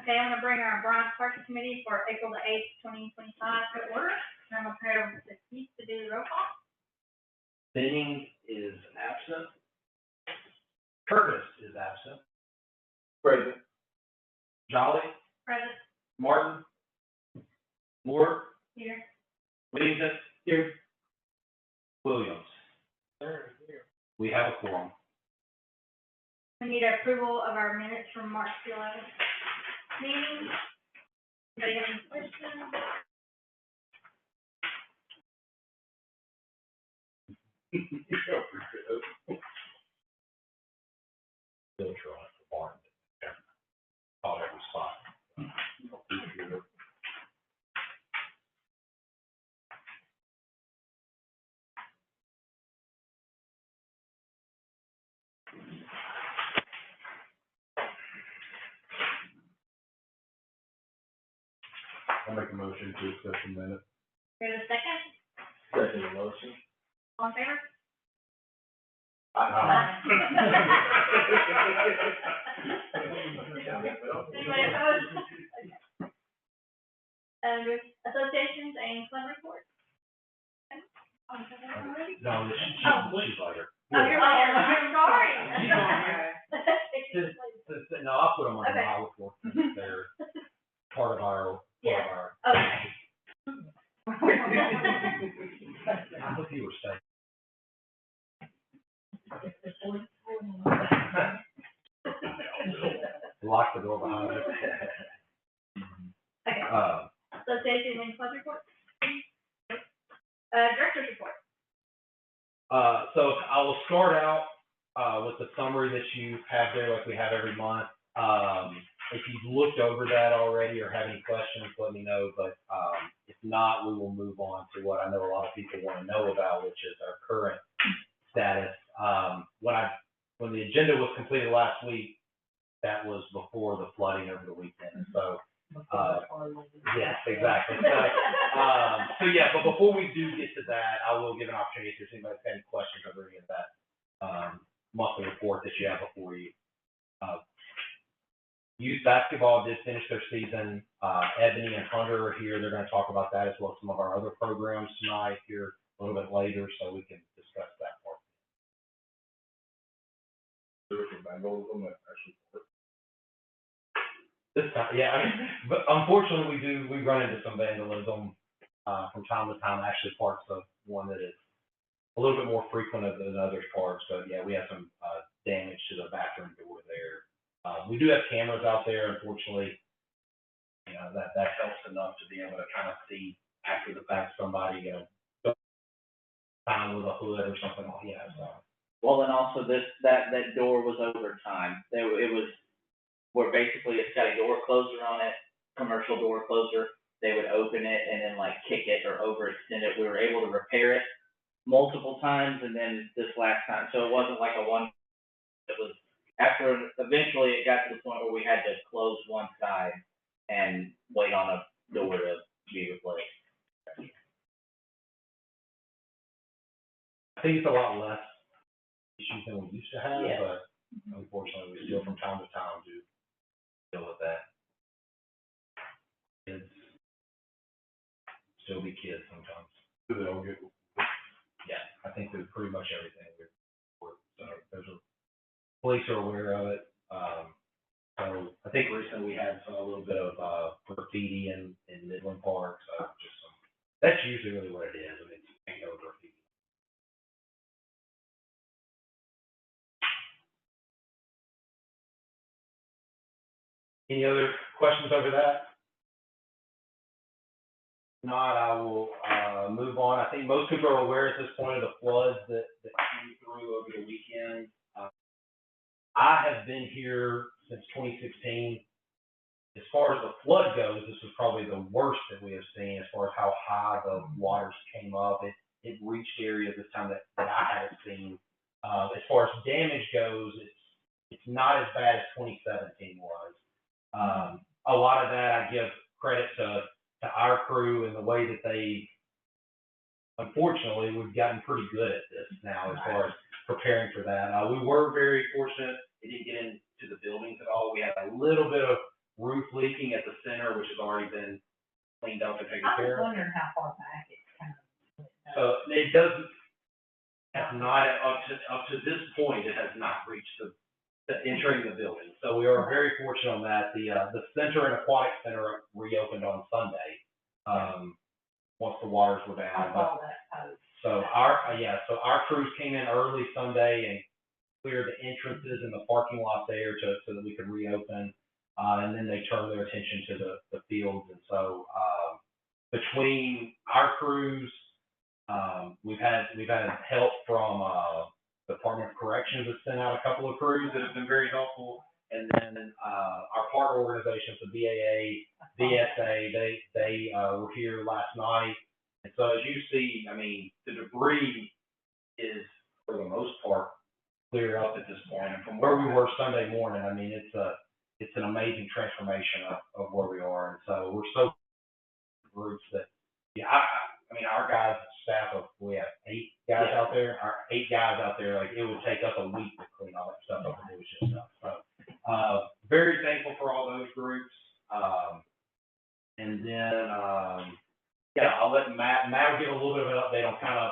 Okay, I'm gonna bring our Bryant Park Committee for April the 8th, 2025 to order. And I'm gonna turn it over to Keith to do the roll call. Benning is absent. Curtis is absent. Present. Jolly, Present. Martin, Moore, Here. Whittington, Here. Williams. We have a quorum. We need approval of our minutes from March the 11th meeting. Anybody have any questions? Filter on it for Martin. Call every spot. I'll make a motion to accept the minute. Here's a second. Second motion. All in favor? Anybody opposed? Associations and club reports? No, she's later. Oh, you're later. I'm sorry. She's on here. No, I'll put them on the Okay. file report. They're part of our, Yeah. I Okay. hope you were safe. Lock the door behind us. Okay. Association and club reports? Director's report. So I will start out, with the summary that you have there, like we have every month. If you've looked over that already or have any questions, let me know, but, if not, we will move on to what I know a lot of people want to know about, which is our current status. When the agenda was completed last week, that was before the flooding over the weekend, so. Yes, exactly. So yeah, but before we do get to that, I will give an opportunity if anybody has any questions over any of that, monthly report that you have before you. Youth basketball did finish their season. Ebony and Hunter are here. They're going to talk about that as well as some of our other programs tonight here a little bit later, so we can discuss that part. This time, yeah, I mean, but unfortunately, we run into some vandalism from time to time. Actually, parts of one that is a little bit more frequent than others parts. But yeah, we have some damage to the bathroom door there. We do have cameras out there. Unfortunately, you know that helps enough to be able to kind of see after the fact somebody found with a hood or something like that. So. Well, and also that door was over time. It was where basically it's got a door closer on it, commercial door closer. They would open it and then like kick it or overextend it. We were able to repair it multiple times, and then this last time, so it wasn't like a one. It was after eventually it got to the point where we had to close one side and wait on a door to be replaced. I think it's a lot less issues than we used to have, Yeah. but unfortunately, we still from time to time do deal with that. Kids still be kids sometimes. Do they all get? Yeah, I think they're pretty much everything. So there's police are aware of it. So I think recently we had a little bit of graffiti in Midland Park. So just that's usually really what it is. I mean, it's paint over graffiti. Any other questions over that? If not, I will move on. I think most people are aware at this point of the floods that came through over the weekend. I have been here since 2016. As far as the flood goes, this was probably the worst that we have seen as far as how high the waters came up. It reached areas this time that I haven't seen. As far as damage goes, it's not as bad as 2017 was. A lot of that I give credit to our crew and the way that they, unfortunately, we've gotten pretty good at this now as far as preparing for that. We were very fortunate it didn't get into the buildings at all. We had a little bit of roof leaking at the center, which has already been cleaned up and taken I was care of. wondering how far back it's kind of. So it doesn't, has not, up to this point, it has not reached the entering the building. So we are very fortunate on that. The center and aquatic center reopened on Sunday, once the waters were down. I saw that post. So our crews came in early Sunday and cleared the entrances and the parking lot there so that we could reopen. And then they turned their attention to the fields. And so, between our crews, we've had help from, Department of Corrections has sent out a couple of crews that have been very helpful. And then, our partner organizations, the BAA, VSA, they were here last night. And so as you see, I mean, the debris is, for the most part, clear up at this point. And from where we were Sunday morning, I mean, it's an amazing transformation of where we are. And so we're so groups that, yeah, I mean, our guys, staff of, we have 8 guys out there, like, it would take us a week to clean all that stuff up and do shit stuff. So, very thankful for all those groups. And then, yeah, I'll let Matt will give a little bit of an update on kind of,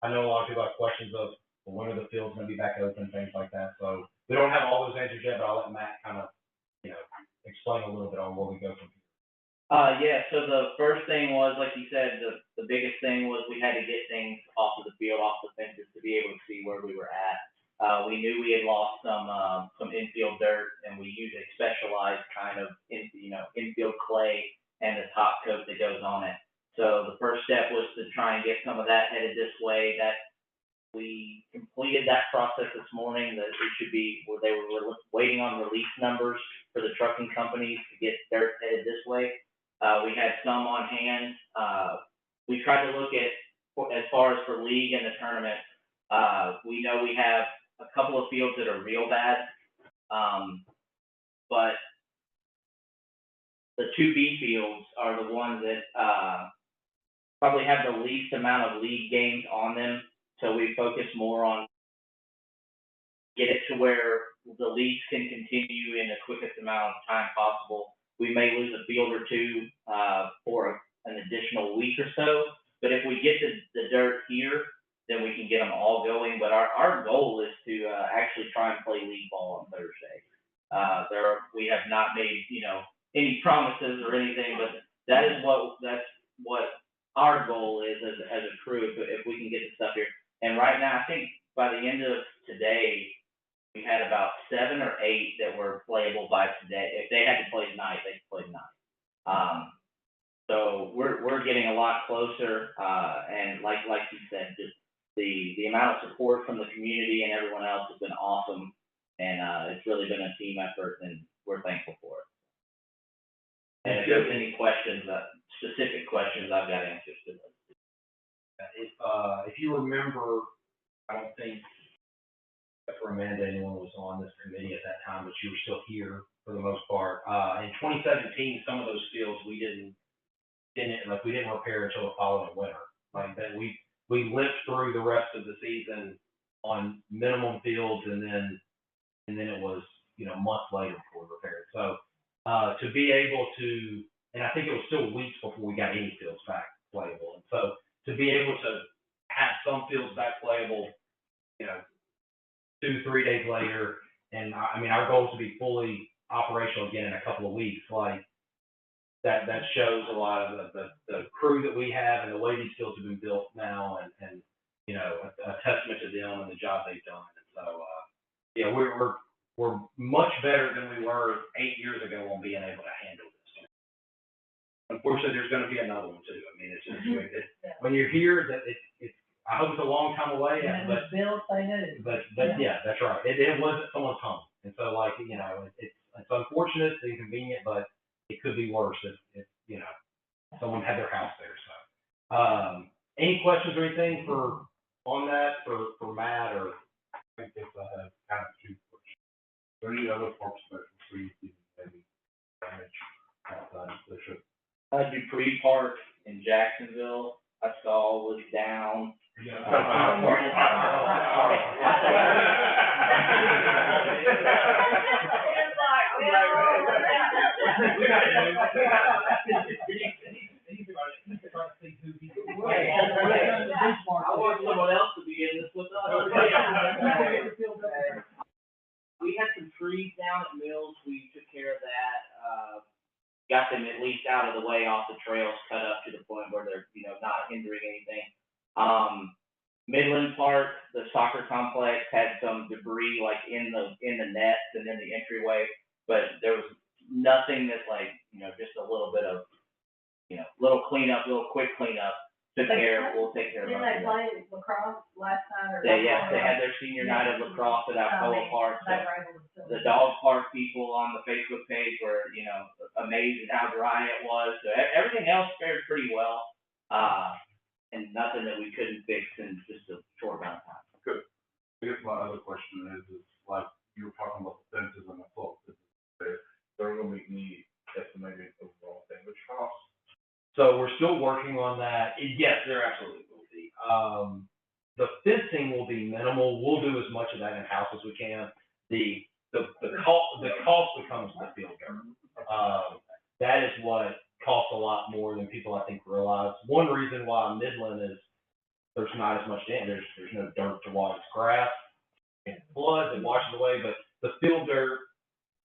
I know a lot of people have questions of, well, when are the fields gonna be back open, things like that. So we don't have all those answers yet, but I'll let Matt kind of, explain a little bit on where we go from here. Yeah, so the first thing was, like you said, the biggest thing was we had to get things off of the field, off the fences to be able to see where we were at. We knew we had lost some infield dirt, and we use a specialized kind of infield clay and the top coat that goes on it. So the first step was to try and get some of that headed this way. That we completed that process this morning. That it should be where they were waiting on release numbers for the trucking companies to get dirt headed this way. We had some on hand. We tried to look at, as far as for league and the tournament, we know we have a couple of fields that are real bad, but the 2B fields are the ones that probably have the least amount of league games on them. So we focus more on get it to where the leagues can continue in the quickest amount of time possible. We may lose a field or two for an additional week or so, but if we get the dirt here, then we can get them all going. But our goal is to actually try and play league ball on Thursday. We have not made any promises or anything, but that's what our goal is as a crew, if we can get the stuff here. And right now, I think by the end of today, we had about 7 or 8 that were playable by today. If they had to play tonight, they could play tonight. So we're getting a lot closer, and like you said, just the amount of support from the community and everyone else has been awesome, and it's really been a team effort, and we're thankful for it. And if there's any questions, specific questions, I've got answers to those. If you remember, I don't think, except for Amanda, anyone was on this committee at that time, but you were still here for the most part. In 2017, some of those fields we didn't repair until the following winter. Like that, we lived through the rest of the season on minimum fields, and then it was months later before we repaired. So to be able to, and I think it was still weeks before we got any fields back playable, and so to be able to have some fields back playable, 2-3 days later, and I mean our goal is to be fully operational again in a couple of weeks. Like that shows a lot of the crew that we have and the way these fields have been built now, and a testament to them and the job they've done. And so we're much better than we were 8 years ago on being able to handle this. Unfortunately, there's going to be another one too. I mean, it's just when you're here, that it's. I hope it's a long time away, but yeah, that's right. It wasn't someone's home, and so it's unfortunate, it's inconvenient, but it could be worse if someone had their house there. So, any questions or anything on that for Matt or? I guess I have kind of 2 questions. Are there any other park special trees maybe damage outside of the ship? Dupree Park in Jacksonville, I saw was down. I want someone else to be in this with us. We had some trees down at Mills, we took care of that, got them at least out of the way off the trails, cut up to the point where they're, not hindering anything. Midland Park, the soccer complex had some debris like in the nets and in the entryway, but there was nothing that like, just a little bit of, little cleanup, little quick cleanup. We'll take care of it. Didn't they play lacrosse last night or? They had their senior night of lacrosse at Alcoa Park, so They were able to. the dog park people on the Facebook page were, amazed at how dry it was, so everything else fared pretty well. And nothing that we couldn't fix in just a short amount of time. Good. I guess my other question is like, you were talking about the fences and the floats, they're gonna make me estimated overall thing, which costs. So we're still working on that. Yes, there absolutely will be. The fencing will be minimal. We'll do as much of that in-house as we can. The cost becomes the field dirt. That is what costs a lot more than people I think realize. One reason why Midland is, there's not as much damage, there's no dirt to water, it's grass. It floods, it washes away, but the field dirt,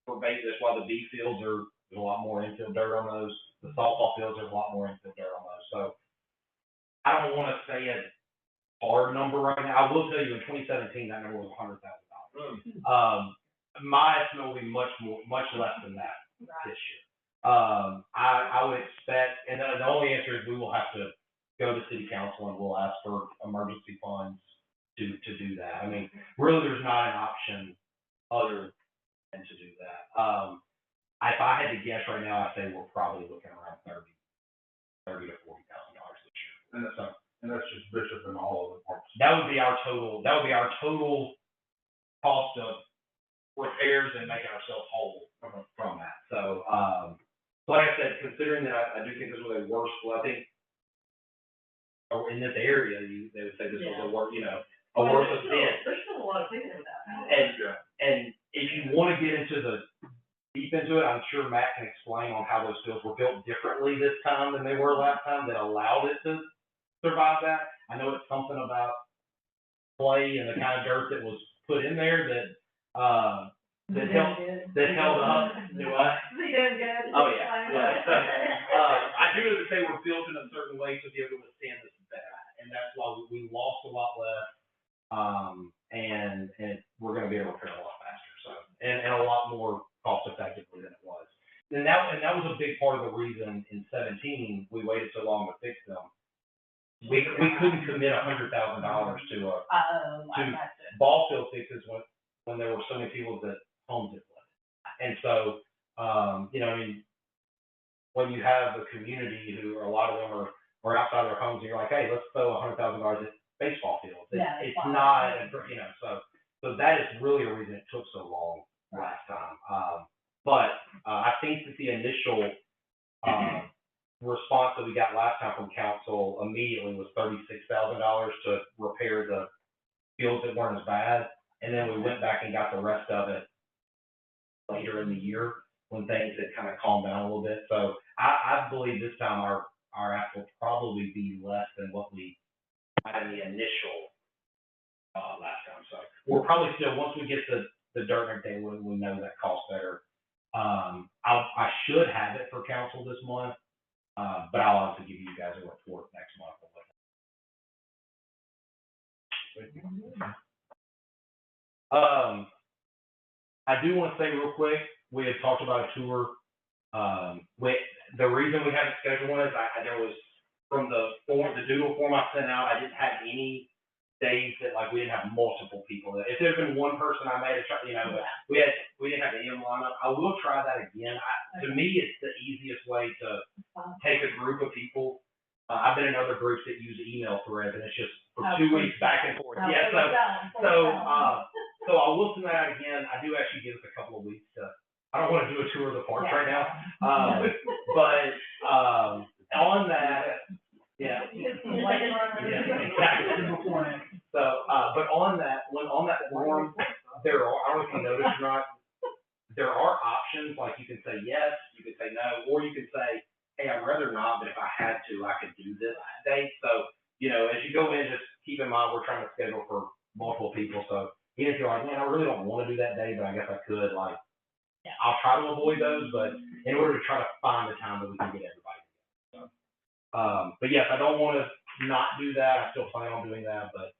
that's why the B fields there's a lot more infield dirt on those. The softball fields, there's a lot more infield dirt on those. So I don't want to say a hard number right now. I will tell you in 2017, that number was $100,000. My estimate will be much less than that this year. I would expect, and the only answer is we will have to go to city council and we'll ask for emergency funds to do that. I mean, really, there's not an option other than to do that. If I had to guess right now, I'd say we're probably looking around $30,000 to $40,000 this year. And that's just Bishop and all of the parks. That would be our total cost of repairs and making ourselves whole from that. So, like I said, considering that I do think this was a worse flooding, or in this area, they would say this was a worse, a worse event. There's still a lot of people with that. And if you want to get deep into it, I'm sure Matt can explain on how those fields were built differently this time than they were last time that allowed it to survive that. I know it's something about clay and the kind of dirt that was put in there that held up. Do I? They doing good. Oh, yeah. I do know that they were built in a certain way to be able to withstand this bad, and that's why we lost a lot less. And we're going to be able to repair a lot faster, so and a lot more cost effectively than it was. And that was a big part of the reason in 2017 we waited so long to fix them. We couldn't commit $100,000 to ball field fixes when there were so many people that homes had flooded. And so, when you have a community who a lot of them are outside their homes, and you're like, hey, let's throw $100,000 at baseball fields. It's not, so that is really a reason it took so long last time. But I think that the initial response that we got last time from council immediately was $36,000 to repair the fields that weren't as bad. And then we went back and got the rest of it later in the year when things had kind of calmed down a little bit. So I believe this time our ask will probably be less than what we had in the initial last time. So we're probably still, once we get the dirt and everything, we know that costs better. I should have it for council this month, but I'll also give you guys a report next month. I do want to say real quick, we had talked about a tour. The reason we haven't scheduled one is there was, from the doodle form I sent out, I didn't have any days that like we didn't have multiple people. If there had been one person I made but we didn't have the M lineup. I will try that again. To me, it's the easiest way to take a group of people. I've been in other groups that use email threads, and it's just for 2 weeks back and forth. Yeah, so I will send that out again. I do actually give us a couple of weeks to. I don't want to do a tour of the parks right now, but on that, exactly. So, but on that form, I don't know if you noticed or not, there are options, like you can say yes, you can say no, or you can say, hey, I'd rather not, but if I had to, I could do this date. So, you know, as you go in, just keep in mind, we're trying to schedule for multiple people, so even if you're like, man, I really don't wanna do that day, but I guess I could, like, I'll try to avoid those, but in order to try to find the time that we can get everybody. So, but yes, I don't wanna not do that, I still plan on doing that, but,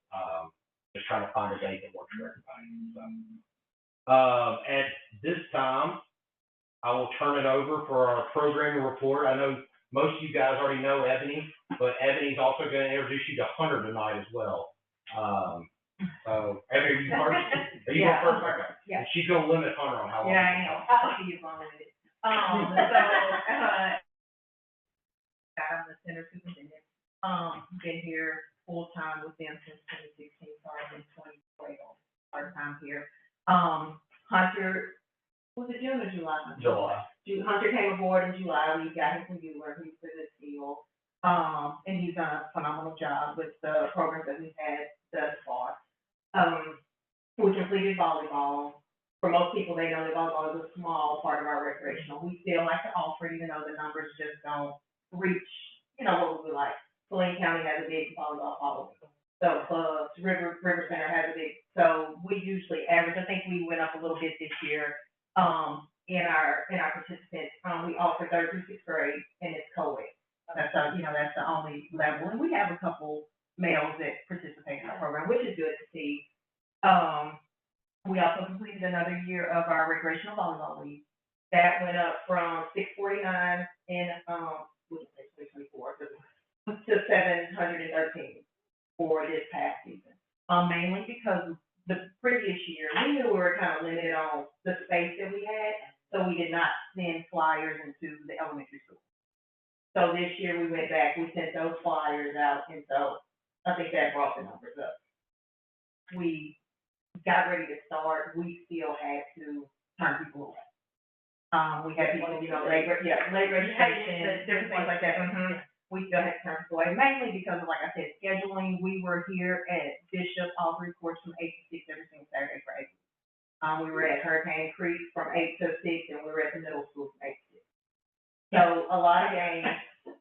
just trying to find a date that works for everybody, so. At this time, I will turn it over for our programming report. I know most of you guys already know Ebony, but Ebony's also gonna introduce you to Hunter tonight as well. So, Ebony, are you first? Are you going first? Okay. Yeah. And she's gonna limit Hunter on how long. Yeah, he I can know. talk. I'll see you on it. I'm the center superintendent. Been here full-time with them since 2016, started in 2012, part-time here. Hunter, was it June or July? July. Hunter came aboard in July, we got him from Bueller, he's in the field. And he's done a phenomenal job with the programs that we've had thus far. We completed volleyball. For most people, they know that volleyball is a small part of our recreational. We still like to offer, it, even though the numbers just don't reach, you know, what we would like. Saline County has a big volleyball following. So clubs, River Center has a big, so we usually average, I think we went up a little bit this year, in our participants. We offer third through sixth grade, and it's co-ed. That's the only level, and we have a couple males that participate in our program, which is good to see. We also completed another year of our recreational volleyball league. That went up from 649 in, 2024 to 713 for this past season. Mainly because the previous year, we knew we were kind of limited on the space that we had, so we did not send flyers into the elementary school. So this year we went back, we sent those flyers out, and so I think that brought the numbers up. We got ready to start, we still had to turn people away. We had people, late registration, different things like that. We still had to turn people away, mainly because of, like I said, scheduling. We were here at Bishop, all three courts from 8 to 6 every single Saturday for 8 weeks. We were at Hurricane Creek from 8 to 6, and we were at the middle school from 8 to 6. So a lot of games,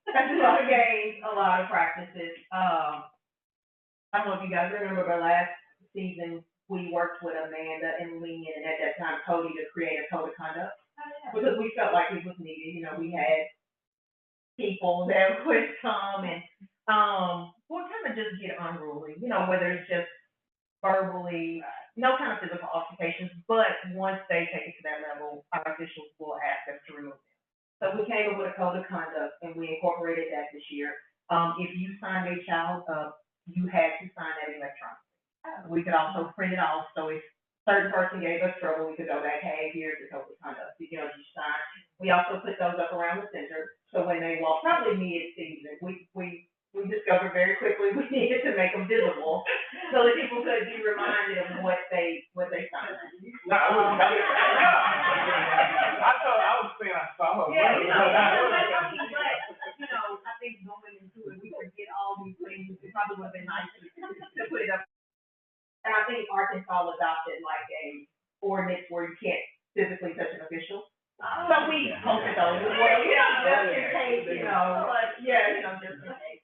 a lot of practices. I don't know if you guys remember, but last season, we worked with Amanda and Lee, and at that time, Cody, to create a code of conduct. Because we felt like it was needed, we had people that would come and, would kind of just get unruly, whether it's just verbally, no kind of physical altercations, but once they take it to that level, our officials will ask us to remove them. So we came up with a code of conduct, and we incorporated that this year. If you signed a child up, you had to sign that electronically. We could also print it off, so if certain person gave us trouble, we could go back, hey, here's the code of conduct, you sign. We also put those up around the center, so when they walk, probably mid-season, we discovered very quickly we needed to make them visible, so that people could be reminded of what they signed. No, I wouldn't tell you. I thought I was saying I saw it. Yeah, but, I think going into it, we forget all these things, it probably would have been nice to put it up. And I think Arkansas adopted like a ordinance where you can't physically touch an official. So we posted those as well, just in case, just in case,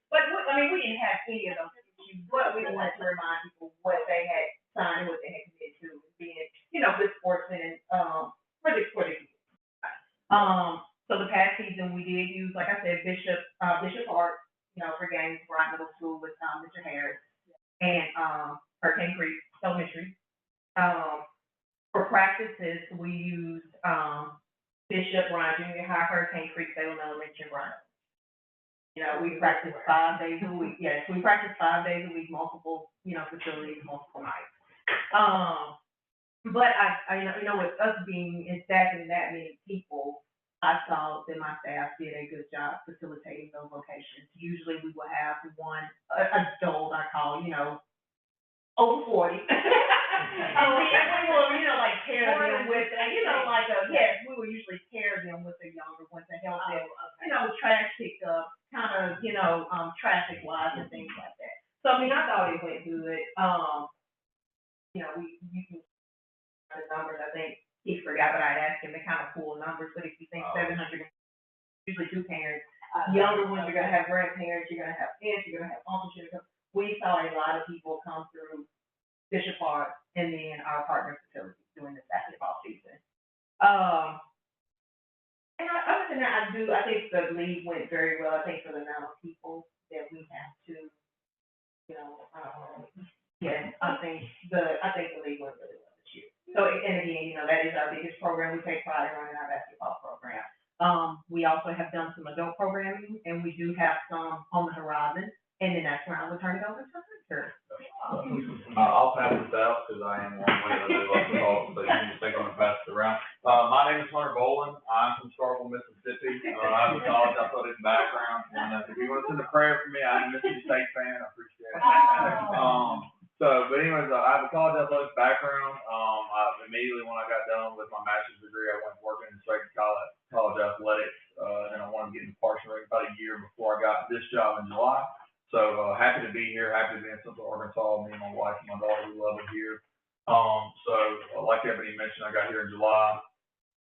But, we didn't have any of those issues, but we wanted to remind people what they had signed, what they had committed to, being, good sportsmen and, for the so the past season, we did use, like I said, Bishop Park, for games, Bryant Middle School with, Mr. Harris, and, Hurricane Creek Elementary. For practices, we used, Bishop, Ryan Junior High, Hurricane Creek, Salem Elementary, and Ryan. We practice 5 days a week. Yes, we practice 5 days a week, multiple, facilities, multiple nights. But with us being in staffing that many people, I saw that my staff did a good job facilitating those locations. Usually we will have one adult, I call, over 40. We will, pair them with, we will usually pair them with the younger ones to help them, trash pickup, kind of, traffic wise and things like that. So, I thought it went good. You can, the numbers, I think, he forgot, but I'd asked him to kind of pull numbers, but if you think Oh. 700, usually two parents, younger ones, you're gonna have grandparents, you're gonna have aunts, you're gonna have uncles, we saw a lot of people come through Bishop Park and then our partner facilities during the basketball season. And other than that, I think the league went very well. I think for the amount of people that we have to, I think the league went really well this year. So, and again, that is our biggest program. We take pride in running our basketball program. We also have done some adult programming, and we do have some on the horizon. And then that's where I will turn it over to Hunter. I'll pass this out, because I am one way that I do like to talk, so you can just take on and pass it around. My name is Hunter Boland. I'm from Starkville, Mississippi. I have a college athletic background, and if you want to send a prayer for me, I'm a Mississippi State fan. I appreciate it. But anyways, I have a college athletic background. Immediately when I got done with my master's degree, I went working straight to college athletics, and I wanted to get into Parks and Rec about a year before I got this job in July. So, happy to be here, happy to be in Central Arkansas. Me and my wife and my daughter, we love it here. Like Ebony mentioned, I got here in July,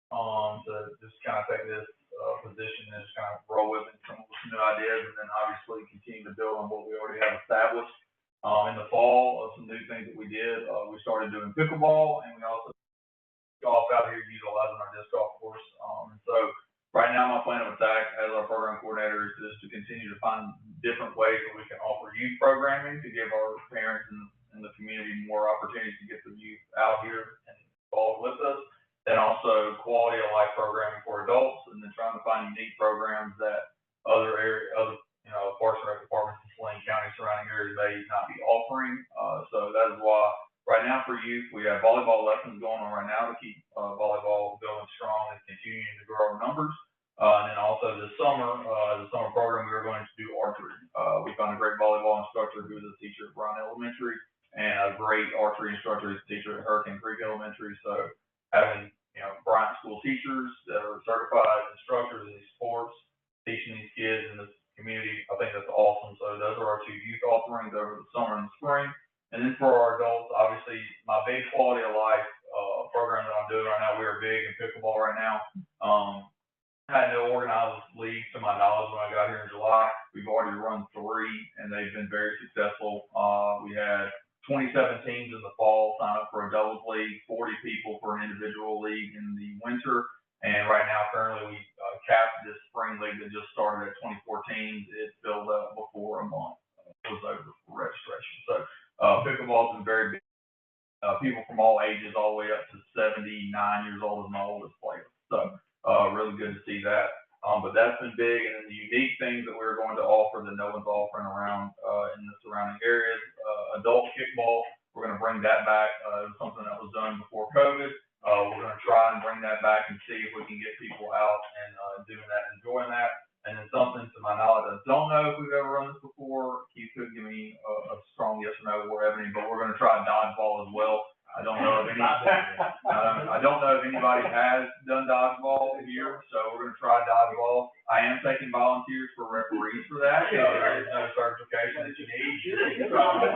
to just kind of take this, position and just kind of roll with it, come up with some new ideas, and then obviously continue to build on what we already have established. In the fall, some new things that we did, we started doing pickleball, and we also golf out here utilizing our disc golf course. So right now, my plan of attack as our program coordinator is to continue to find different ways that we can offer youth programming to give our parents and the community more opportunities to get the youth out here and involved with us. And also quality of life programming for adults, and then trying to find unique programs that other Parks and Rec departments in Saline County, surrounding areas may not be offering. So that is why right now for youth, we have volleyball lessons going on right now to keep volleyball going strong and continuing to grow our numbers. And then also this summer, the summer program, we are going to do archery. We found a great volleyball instructor who is a teacher at Brown Elementary, and a great archery instructor who's a teacher at Hurricane Creek Elementary. So having, Bryant school teachers that are certified instructors in these sports, teaching these kids in this community, I think that's awesome. So those are our two youth offerings over the summer and the spring. And then for our adults, obviously, my big quality of life program that I'm doing right now, we are big in pickleball right now. I had no organized league to my knowledge when I got here in July. We've already run 3, and they've been very successful. We had 27 teams in the fall sign up for a doubles league, 40 people for an individual league in the winter. And right now, currently, we capped this spring league that just started at 24 teams. It filled up before a month was over for registration. So pickleball's been very big. People from all ages, all the way up to 79 years old is my oldest player. So really good to see that. But that's been big. And then the unique things that we're going to offer that no one's offering around in the surrounding areas, adult kickball, we're going to bring that back. It was something that was done before COVID. We're going to try and bring that back and see if we can get people out and doing that, enjoying that. And then something to my knowledge, I don't know if we've ever run this before. Keith could give me a strong yes or no or Ebony, but we're going to try dodgeball as well. I don't know if anybody has done dodgeball here, so we're going to try dodgeball. I am taking volunteers for referees for that. So there is no certification that you need. Also,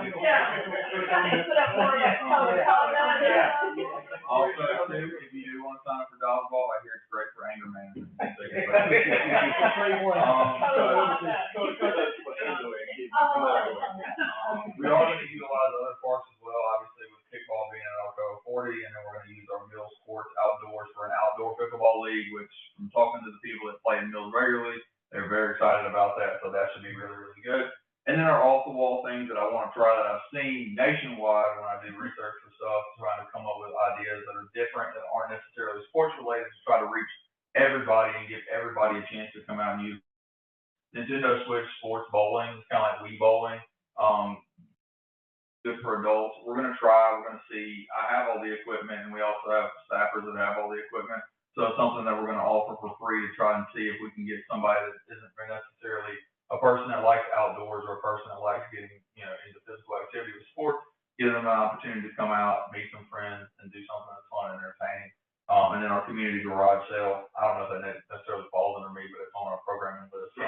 too, if you do want to sign up for dodgeball, I hear it's great for anger management. We are going to utilize other parks as well, obviously with kickball being an Alcoa 40, and then we're going to use our Mills Courts outdoors for an outdoor pickleball league, which from talking to the people that play in Mills regularly, they're very excited about that, so that should be really, really good. And then our off-the-wall things that I want to try that I've seen nationwide when I do research for stuff, trying to come up with ideas that are different, that aren't necessarily sports related, to try to reach everybody and give everybody a chance to come out and use Nintendo Switch Sports Bowling. It's kind of like Wii Bowling. Good for adults. We're going to try, we're going to see. I have all the equipment, and we also have staffers that have all the equipment. So it's something that we're going to offer for free to try and see if we can get somebody that isn't necessarily a person that likes outdoors or a person that likes getting, into physical activity with sports, give them an opportunity to come out, meet some friends, and do something that's fun and entertaining. And then our community garage sale, I don't know if that necessarily falls under me, but it's on our programming list. So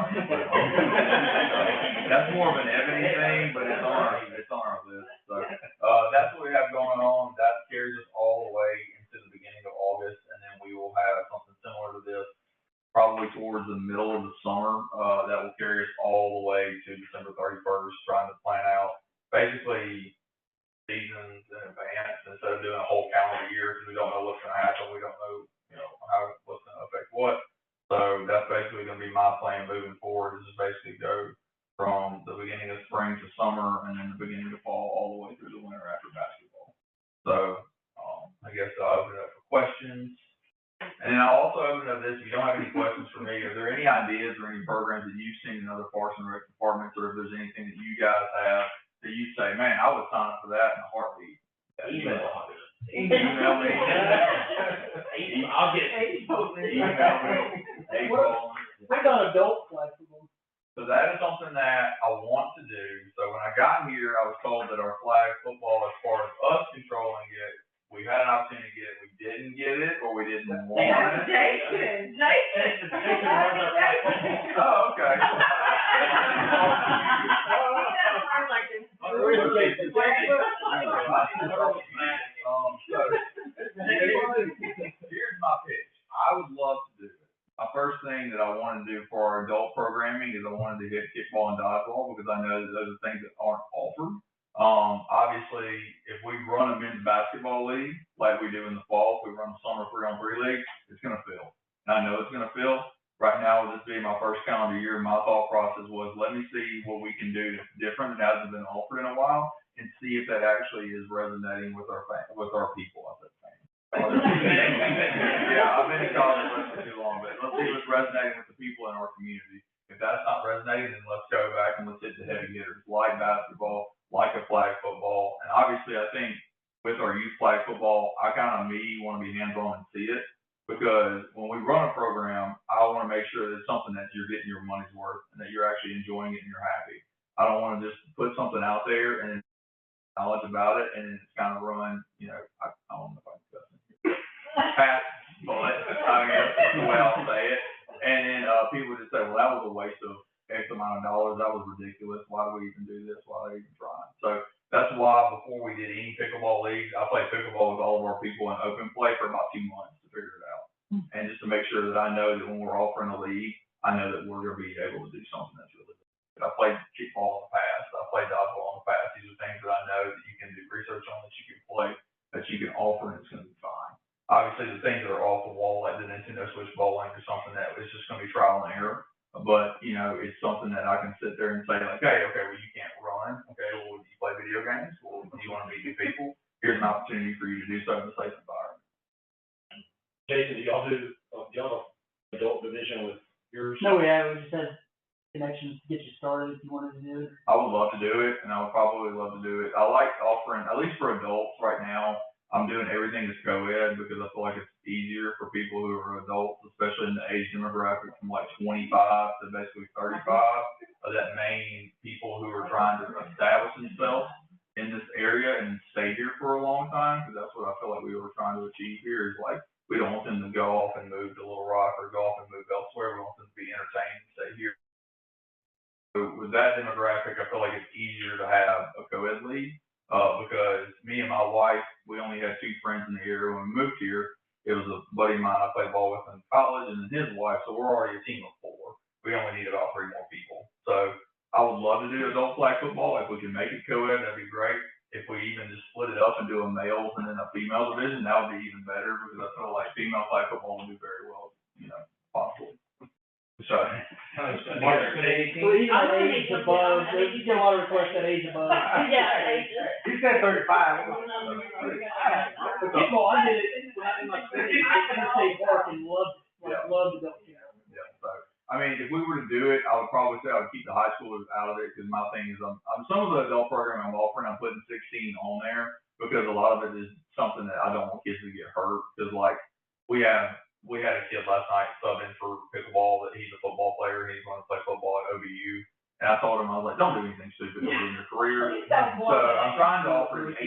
that's more of an Ebony thing, but it's on our list. So that's what we have going on. That carries us all the way into the beginning of August. towards the middle of the summer, that will carry us all the way to December 31st, trying to plan out basically seasons in advance instead of doing a whole calendar year, because we don't know what's gonna happen, we don't know, what's gonna affect what. So that's basically gonna be my plan moving forward, is just basically go from the beginning of spring to summer, and then the beginning of fall, all the way through the winter after basketball. So, I guess I'll open it up for questions. And then I'll also open up this, if you don't have any questions for me, are there any ideas or any programs that you've seen in other Parks and Rec departments, or if there's anything that you guys have that you say, man, I would sign up for that in a heartbeat? Email. Email me. I'll get Email me. April. What about adult flexible? So that is something that I want to do. So when I got here, I was told that our flag football, as far as us controlling it, we had an opportunity to get it, we didn't get it, or we didn't want it. Jason. Oh, okay. So, here's my pitch. I would love to do it. My first thing that I wanted to do for our adult programming is I wanted to hit kickball and dodgeball, because I know that those are things that aren't offered. Obviously, if we run a men's basketball league like we do in the fall, if we run a summer 3-on-3 league, it's gonna fill. And I know it's gonna fill. Right now, with this being my first calendar year, my thought process was, let me see what we can do that's different and hasn't been offered in a while, and see if that actually is resonating with our people. I said, yeah, I've been in college for too long, but let's see what's resonating with the people in our community. If that's not resonating, then let's go back and let's hit the heavy hitters, like basketball, like a flag football. And obviously, I think with our youth flag football, I want to be hands-on and see it, because when we run a program, I want to make sure that it's something that you're getting your money's worth and that you're actually enjoying it and you're happy. I don't want to just put something out there and knowledge about it and it's kind of run, I don't know if I can discuss it. Pass, bullet, I mean, that's the way I'll say it. And then, people just say, well, that was a waste of X amount of dollars, that was ridiculous, why do we even do this, why are we even trying? So that's why before we did any pickleball leagues, I played pickleball with all of our people in open play for about 2 months to figure it out. And just to make sure that I know that when we're offering a league, I know that we're gonna be able to do something that's really good. I played kickball in the past, I played dodgeball in the past, these are things that I know that you can do research on, that you can play, that you can offer, and it's gonna be fine. Obviously, the things that are off the wall, like the Nintendo Switch bowling, or something that is just gonna be trial and error. But, it's something that I can sit there and say, like, hey, okay, well, you can't run. Okay, well, do you play video games? Well, do you want to meet new people? Here's an opportunity for you to do so in a safe environment. Jason, do y'all do adult division with yours? No, we just had connections to get you started if you wanted to do it. I would love to do it, and I would probably love to do it. I like offering, at least for adults right now, I'm doing everything that's co-ed, because I feel like it's easier for people who are adults, especially in the age demographic from like 25 to basically 35, of that main people who are trying to establish themselves in this area and stay here for a long time, because that's what I feel like we were trying to achieve here, is like, we don't want them to go off and move to Little Rock or go off and move elsewhere. We want them to be entertained and stay here. So with that demographic, I feel like it's easier to have a co-ed league. Because me and my wife, we only had 2 friends in the area when we moved here. It was a buddy of mine I played ball with in college, and then his wife, so we're already a team of 4. We only need about 3 more people. So I would love to do adult flag football. If we can make it co-ed, that'd be great. If we even just split it up and do a males and then a female division, that would be even better, because I feel like female flag football would do very well, possibly. So. Well, even at age above, you get a lot of requests at age above. Yeah, You said 35. Kickball, I did it in my city, in state park, and loved to go, Yeah, so, I mean, if we were to do it, I would probably say I would keep the high schoolers out of it, because my thing is, some of the adult program I'm offering, I'm putting 16 on there, because a lot of it is something that I don't want kids to get hurt, because like, we had a kid last night subbing for pickleball, that he's a football player, and he's going to play football at OBU, and I told him, I was like, don't do anything stupid in your career. So I'm trying to offer 18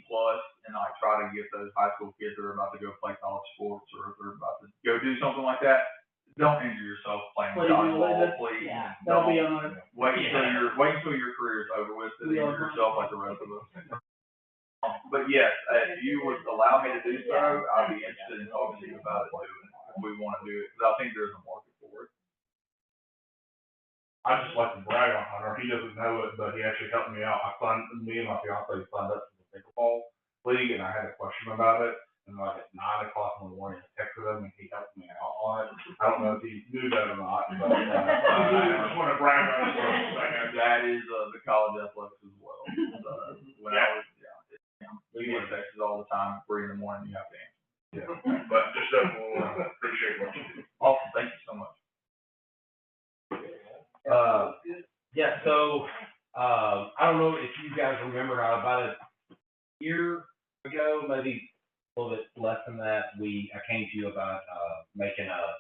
plus, and like try to get those high school kids that are about to go play college sports, or if they're about to go do something like that, don't injure yourself playing dodgeball, please. yeah, that'll be on our. Wait until your career is over with, and injure yourself like the rest of us. But yes, if you would allow me to do so, I'd be interested in talking to you about it too, if we want to do it, because I think there's a market for it. I'd just like to brag on Hunter. He doesn't know it, but he actually helped me out. Me and my fiance signed up for the pickleball league, and I had a question about it. And like at 9 o'clock in the morning, I texted him, and he helped me out on it. I don't know if he knew that or not, but, I just wanna brag on him for a second. That is, the college athletics as well. When I was, we get texted all the time at 3 in the morning, you have to answer. Yeah, but just definitely appreciate what you do. Awesome, thank you so much. Yeah, so, I don't know if you guys remember, about a year ago, maybe a little bit less than that, I came to you about, making a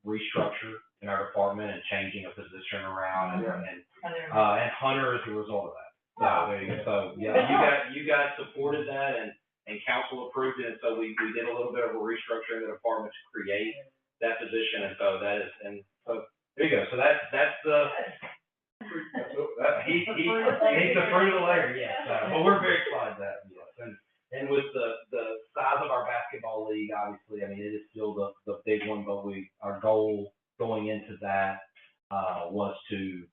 restructure in our department and changing a position around, and Hunter is the result of that. So, there you go. So, yeah, you guys supported that, and council approved it, and so we did a little bit of a restructure in the department to create that position, and so that is, and so, there you go, so that's the, he's the fruit of the labor, yes, but we're very excited that, yes, and with the size of our basketball league, obviously, I mean, it is still the big one, but our goal going into that, was to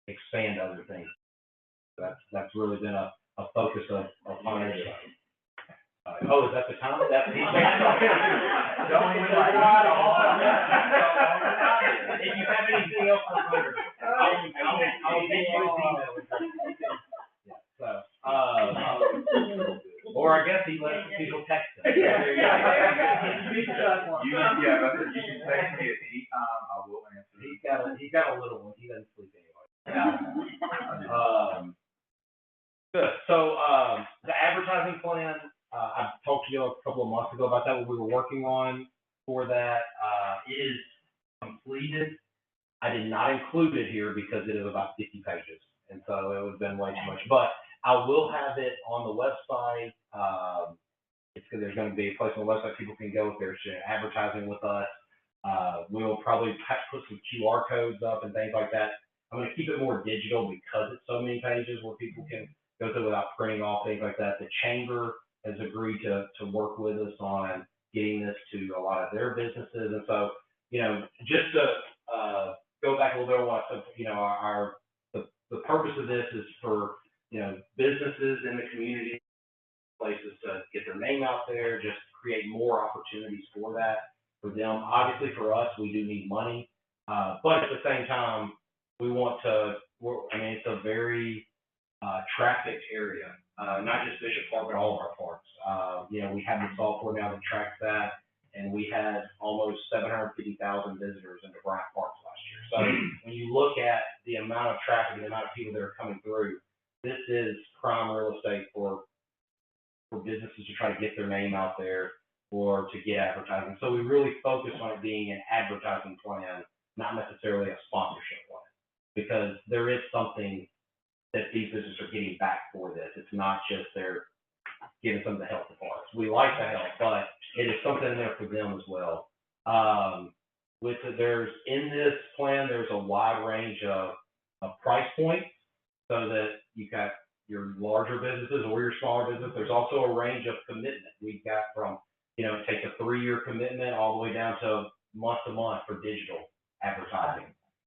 expand other things. That's really been a focus of Hunter's. Oh, is that the time? That's the. Don't even like if you have anything else for Hunter, I'll get you his email. Yeah, so, or I guess he lets people text him. There you go. You can text me at any time, I will answer. He's got a little one, he doesn't sleep anyway. Good, so, the advertising plan, I talked to you a couple of months ago about that, what we were working on for that, is completed. I did not include it here because it is about 50 pages, and so it would have been way too much, but I will have it on the website. There's gonna be a place on the website people can go if they're advertising with us. We'll probably put some QR codes up and things like that. I'm gonna keep it more digital because it's so many pages where people can go through without printing off, things like that. The chamber has agreed to work with us on getting this to a lot of their businesses. And so, just to go back a little bit on what, the purpose of this is for, businesses in the community, places to get their name out there, just create more opportunities for that, for them. Obviously, for us, we do need money, but at the same time, we want to, it's a very trafficked area, not just Bishop Park, but all of our parks. We have the software now that tracks that, and we had almost 750,000 visitors into Bryant Parks last year. So when you look at the amount of traffic and the amount of people that are coming through, this is prime real estate for businesses to try to get their name out there or to get advertising. So we really focus on it being an advertising plan, not necessarily a sponsorship plan, because there is something that these businesses are getting back for this. It's not just they're giving some to help the parks. We like to help, but it is something in there for them as well. In this plan, there's a wide range of price points so that you got your larger businesses or your smaller business. There's also a range of commitment. We've got from, it takes a 3-year commitment all the way down to month for digital advertising.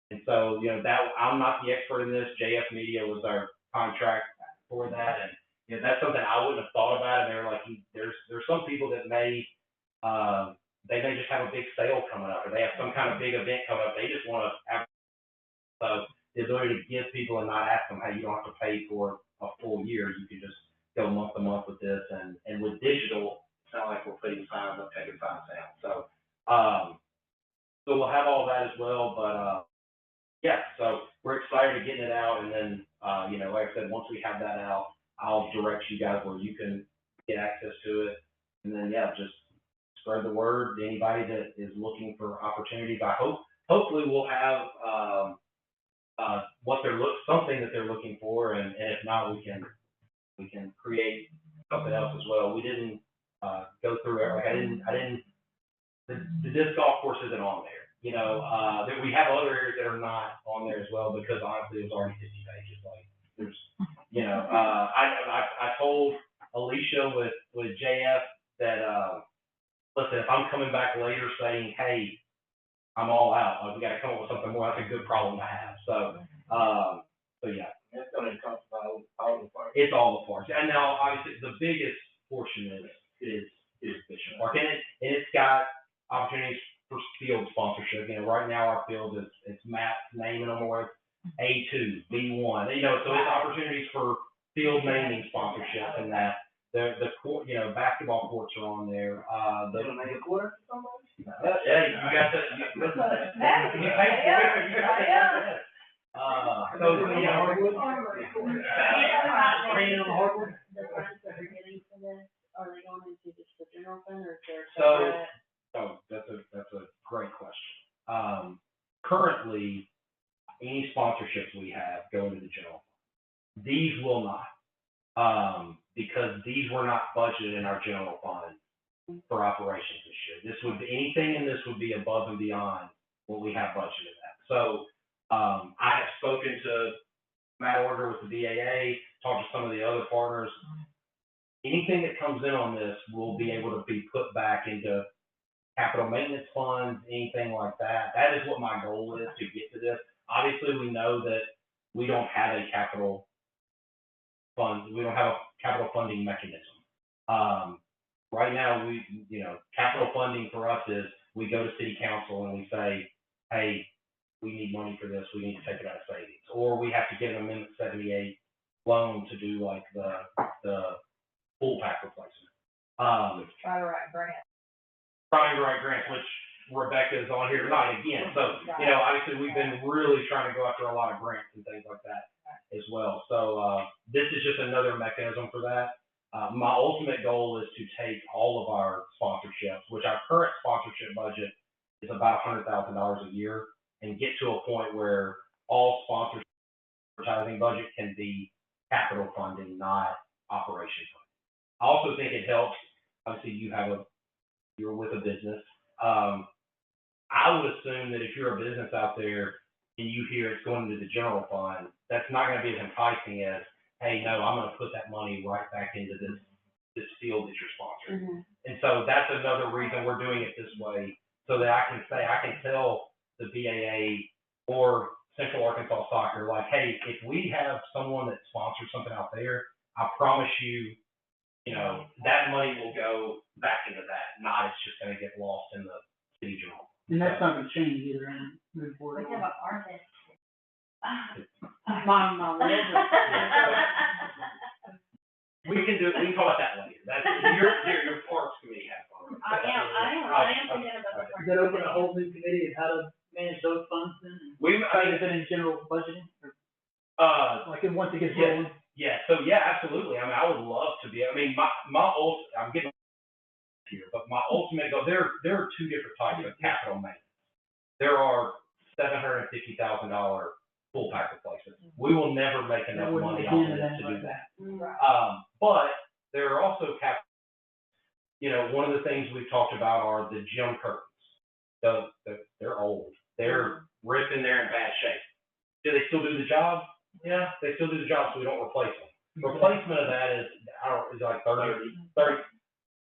And so, I'm not the expert in this. JF Media was our contract for that. And, that's something I wouldn't have thought about. And they were like, there's some people that may just have a big sale coming up, or they have some kind of big event coming up. They just want to advertise. So the ability to give people and not ask them, hey, you don't have to pay for a full year. You can just go month to month with this. And with digital, it's not like we're putting signs up, taking signs down. So we'll have all that as well. But, so we're excited to getting it out, and then, like I said, once we have that out, I'll direct you guys where you can get access to it, and then, just spread the word to anybody that is looking for opportunities. Hopefully we'll have, something that they're looking for, and if not, we can create something else as well. We didn't, go through it, the disc golf course isn't on there. We have other areas that are not on there as well, because honestly, it was already 50 pages. Like, there's, I told Alicia with JF that, listen, if I'm coming back later saying, hey, I'm all out, we gotta come up with something more, that's a good problem to have, so yeah. That's gonna cost all the parts. It's all the parts, and now, obviously, the biggest portion is Bishop Park, and it's got opportunities for field sponsorship, right now, our field it's Matt's naming them, where it's A2, B1, so it's opportunities for field naming sponsorship, and that, the court, basketball courts are on there, They don't make a quarter for somebody? yeah, you got the, you pay for it, you got it. So, Training on hardwood? The funds that we're getting for this, are they going into just the general fund or is there So- separate? Oh, that's a great question. Currently, any sponsorships we have go into the general fund. These will not, because these were not budgeted in our general fund for operations this year. Anything in this would be above and beyond what we have budgeted at. So, I have spoken to Matt Order with the DAA, talked to some of the other partners. Anything that comes in on this will be able to be put back into capital maintenance funds, anything like that. That is what my goal is to get to this. Obviously, we know that we don't have a capital funding mechanism. Right now, capital funding for us is, we go to city council and we say, hey, we need money for this, we need to take it out of savings. Or we have to get an Amendment 78 loan to do like the pool pack replacement. Try to write grants. Trying to write grants, which Rebecca is on here tonight again. So, obviously, we've been really trying to go after a lot of grants and things like that as well. So, this is just another mechanism for that. My ultimate goal is to take all of our sponsorships, which our current sponsorship budget is about $100,000 a year, and get to a point where all sponsorship advertising budget can be capital funding, not operation funding. I also think it helps, obviously, you're with a business. I would assume that if you're a business out there and you hear it's going into the general fund, that's not gonna be as enticing as, hey, no, I'm gonna put that money right back into this field that you're sponsoring. Mhm. And so that's another reason we're doing it this way, so that I can tell the BAA or Central Arkansas Soccer, like, hey, if we have someone that sponsors something out there, I promise you, that money will go back into that, not it's just gonna get lost in the city general. And that's not gonna change either, and move We forward. have an artist. Mom, We can talk about that later. That's, your parks committee has fun. I am thinking about the. Does that open a whole new committee of how to manage those funds then? Kind of in general budgeting, or like once it gets rolling? Yeah, so absolutely. I mean, I would love to be, I'm getting here, but my ultimate goal, there are two different types of capital maintenance. There are $750,000 pool pack replacements. We will never make enough money on this to do that. But there are also one of the things we've talked about are the gym curtains. So they're old. They're ripping, they're in bad shape. Do they still do the job? Yeah, they still do the job, so we don't replace them. Replacement of that is like $30,000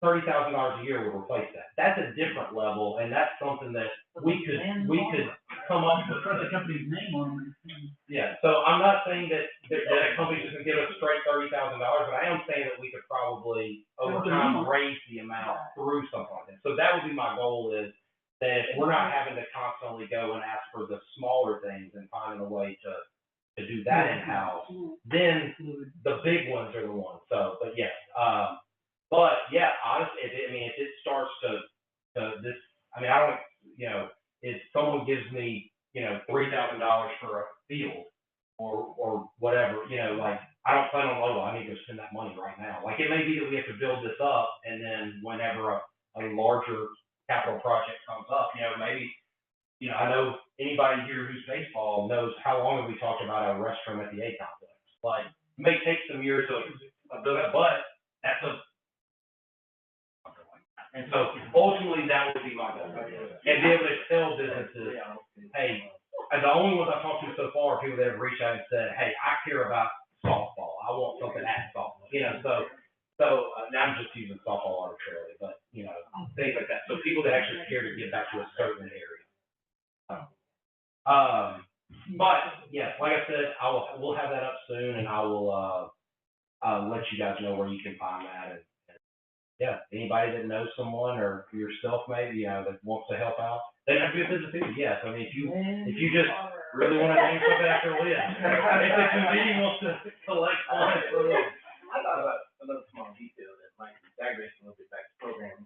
a year would replace that. That's a different level, and that's something that we could come up with. Put the company's name on it. Yeah, so I'm not saying that a company's just gonna give us straight $30,000, but I am saying that we could probably over time raise the amount through something like that. So that would be my goal, is that we're not having to constantly go and ask for the smaller things and finding a way to do that in-house. Then the big ones are the ones, so, but yes, honestly, if it starts to this, I don't, if someone gives me, $3,000 for a field or whatever, I don't plan on, I need to spend that money right now. Like, it may be that we have to build this up, and then whenever a larger capital project comes up, maybe, I know anybody here who's baseball knows how long have we talked about a restroom at the A complex. Like, it may take some years of building, but that's and so ultimately that would be my goal. And be able to tell businesses, hey, and the only ones I've talked to so far are people that have reached out and said, hey, I care about softball. I want something at softball. So now I'm just using softball arbitrarily, but things like that. So people that actually care to give back to a certain area. But, yes, like I said, we'll have that up soon, and I will, let you guys know where you can find that, and yeah, anybody that knows someone, or yourself maybe, that wants to help out, they have good business too, yes, I mean, if you just really wanna name something after Lynn, if the committee wants to collect funds for them. I thought about another small detail that might digress a little bit back to programming.